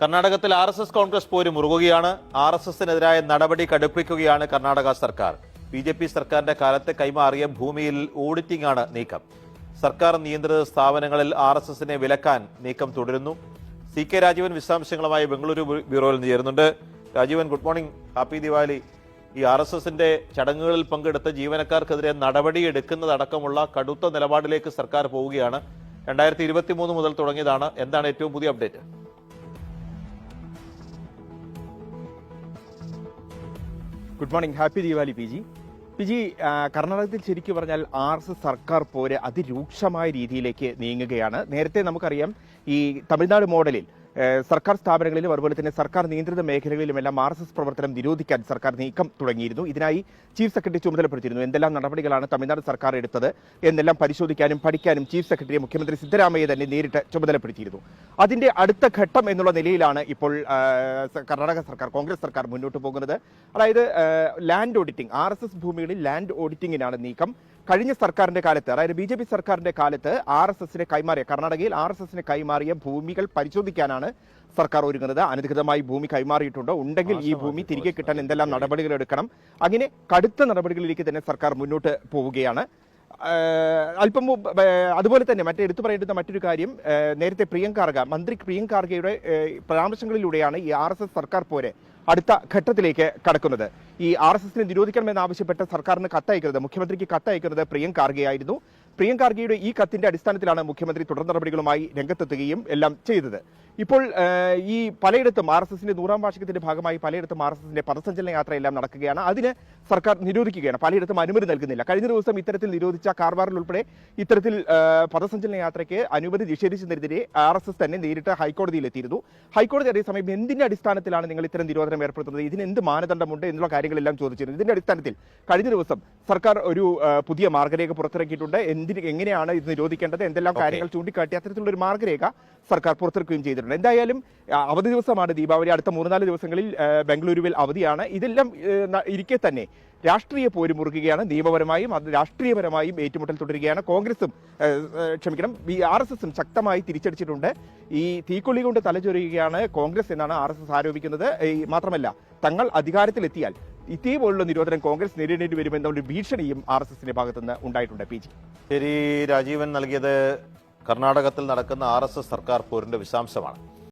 കർണാടകത്തിൽ RSS കോൺഗ്രസ് പോര് മുറുകുകയാണ്. RSSനെതിരായ നടപടി കടുപ്പിക്കുകയാണ് കർണാടക സർക്കാർ. BJP സർക്കാരിന്റെ കാലത്ത് കൈമാറിയ ഭൂമിയിൽ ഓഡിറ്റിംഗ് ആണ് നീക്കം. സർക്കാർ നിയന്ത്രിത സ്ഥാപനങ്ങളിൽ RSSനെ വിലക്കാൻ നീക്കം തുടരുന്നു. CK രാജീവൻ വിശദാംശങ്ങളുമായി ബംഗളൂരു ബ്യൂറോയിൽ നിന്ന് ചേരുന്നുണ്ട്. Rajeevan, good morning, happy Diwali. ഈ RSSന്റെ ചടങ്ങുകളിൽ പങ്കെടുത്ത ജീവനക്കാർക്കെതിരെ നടപടിയെടുക്കുന്നതടക്കമുള്ള കടുത്ത നിലപാടിലേക്ക് സർക്കാർ പോവുകയാണ്. 2023 മുതൽ തുടങ്ങിയതാണ്. എന്താണ് ഏറ്റവും പുതിയ update? Good morning, happy Deepavali P G. കർണാടകത്തിൽ ശരിക്കും പറഞ്ഞാൽ RSS സർക്കാർ പോര് അതിരൂക്ഷമായ രീതിയിലേക്ക് നീങ്ങുകയാണ്. നേരത്തെ നമുക്കറിയാം, ഈ തമിഴ്നാട് മോഡലിൽ സർക്കാർ സ്ഥാപനങ്ങളിലും അതുപോലെ തന്നെ സർക്കാർ നിയന്ത്രിത മേഖലകളിലുമെല്ലാം RSS പ്രവർത്തനം നിരോധിക്കാൻ സർക്കാർ നീക്കം തുടങ്ങിയിരുന്നു. ഇതിനായി ചീഫ് സെക്രട്ടറി ചുമതലപ്പെടുത്തിയിരുന്നു. എന്തെല്ലാം നടപടികളാണ് തമിഴ്നാട് സർക്കാർ എടുത്തത് എന്നെല്ലാം പരിശോധിക്കാനും പഠിക്കാനും ചീഫ് സെക്രട്ടറിയെ മുഖ്യമന്ത്രി സിദ്ധരാമയ്യ തന്നെ നേരിട്ട് ചുമതലപ്പെടുത്തിയിരുന്നു. അതിന്റെ അടുത്ത ഘട്ടം എന്നുള്ള നിലയിലാണ് ഇപ്പോൾ കർണാടക സർക്കാർ, കോൺഗ്രസ് സർക്കാർ മുന്നോട്ട് പോകുന്നത്. അതായത് ലാൻഡ് ഓഡിറ്റിംഗ്, RSS ഭൂമികളിൽ ലാൻഡ് ഓഡിറ്റിംഗിനാണ് നീക്കം. കഴിഞ്ഞ സർക്കാരിന്റെ കാലത്ത്, അതായത് BJP സർക്കാരിന്റെ കാലത്ത് കർണാടകയിൽ RSSനെ കൈമാറിയ ഭൂമികൾ പരിശോധിക്കാനാണ് സർക്കാർ ഒരുങ്ങുന്നത്. അനധികൃതമായി ഭൂമി കൈമാറിയിട്ടുണ്ടോ, ഉണ്ടെങ്കിൽ ഈ ഭൂമി തിരികെ കിട്ടാൻ എന്തെല്ലാം നടപടികൾ എടുക്കണം, അങ്ങനെ കടുത്ത നടപടികളിലേക്ക് തന്നെ സർക്കാർ മുന്നോട്ട് പോവുകയാണ്. അല്പം അതുപോലെ തന്നെ എടുത്തു പറയേണ്ടുന്ന മറ്റൊരു കാര്യം, നേരത്തെ മന്ത്രി പ്രിയങ്ക ഖാർഗെയുടെ പരാമർശങ്ങളിലൂടെയാണ് ഈ RSS സർക്കാർ പോരെ അടുത്ത ഘട്ടത്തിലേക്ക് കടക്കുന്നത്. ഈ RSSനെ നിരോധിക്കണമെന്നാവശ്യപ്പെട്ട് സർക്കാരിന് കത്തയക്കുന്നത്, മുഖ്യമന്ത്രിക്ക് കത്തയക്കുന്നത് പ്രിയങ്ക ഖാർഗെയായിരുന്നു. പ്രിയങ്ക ഖാർഗെയുടെ ഈ കത്തിന്റെ അടിസ്ഥാനത്തിലാണ് മുഖ്യമന്ത്രി തുടർ നടപടികളുമായി രംഗത്തെത്തുകയും എല്ലാം ചെയ്തത്. ഇപ്പോൾ ഈ പലയിടത്തും RSSന്റെ 100ാം വാർഷികത്തിന്റെ ഭാഗമായി പലയിടത്തും RSSന്റെ പദസഞ്ചലന യാത്രയെല്ലാം നടക്കുകയാണ്. അതിന് സർക്കാർ നിരോധിക്കുകയാണ്. പലയിടത്തും അനുമതി നൽകുന്നില്ല. കഴിഞ്ഞ ദിവസം ഇത്തരത്തിൽ നിരോധിച്ച കാർവാറിൽ ഉൾപ്പെടെ ഇത്തരത്തിൽ പദസഞ്ചലന യാത്രയ്ക്ക് അനുമതി നിഷേധിച്ചതിനെതിരെ RSS തന്നെ നേരിട്ട് ഹൈക്കോടതിയിലെത്തിയിരുന്നു. ഹൈക്കോടതി അതേസമയം എന്തിന്റെ അടിസ്ഥാനത്തിലാണ് നിങ്ങൾ ഇത്തരം നിരോധനം ഏർപ്പെടുത്തുന്നത്, ഇതിന് എന്ത് മാനദണ്ഡമുണ്ട് എന്നുള്ള കാര്യങ്ങളെല്ലാം ചോദിച്ചിരുന്നു. ഇതിന്റെ അടിസ്ഥാനത്തിൽ കഴിഞ്ഞ ദിവസം സർക്കാർ ഒരു പുതിയ മാർഗരേഖ പുറത്തിറക്കിയിട്ടുണ്ട്. എങ്ങനെയാണ് ഇത് നിരോധിക്കേണ്ടത്, എന്തെല്ലാം കാര്യങ്ങൾ ചൂണ്ടിക്കാട്ടി അത്തരത്തിലുള്ള ഒരു മാർഗരേഖ സർക്കാർ പുറത്തിറക്കുകയും ചെയ്തിട്ടുണ്ട്. എന്തായാലും അവധി ദിവസമാണ് ദീപാവലി. അടുത്ത 3-4 ദിവസങ്ങളിൽ ബംഗളൂരുവിൽ അവധിയാണ്. ഇതെല്ലാം ഇരിക്കെ തന്നെ രാഷ്ട്രീയ പോര് മുറുകുകയാണ്. നിയമപരമായും രാഷ്ട്രീയപരമായും ഏറ്റുമുട്ടൽ തുടരുകയാണ്. RSSും ശക്തമായി തിരിച്ചടിച്ചിട്ടുണ്ട്. ഈ തീക്കൊള്ളി കൊണ്ട് തലചൊരിയുകയാണ് കോൺഗ്രസ് എന്നാണ് RSS ആരോപിക്കുന്നത്. മാത്രമല്ല, തങ്ങൾ അധികാരത്തിലെത്തിയാൽ ഇതേപോലുള്ള നിരോധനം കോൺഗ്രസ് നേരിടേണ്ടി വരുമെന്നുള്ള ഭീഷണിയും RSSന്റെ ഭാഗത്തുനിന്ന് ഉണ്ടായിട്ടുണ്ട്. P G. ശരി, രാജീവൻ നൽകിയത് കർണാടകത്തിൽ നടക്കുന്ന RSS സർക്കാർ പോരിന്റെ വിശദാംശമാണ്.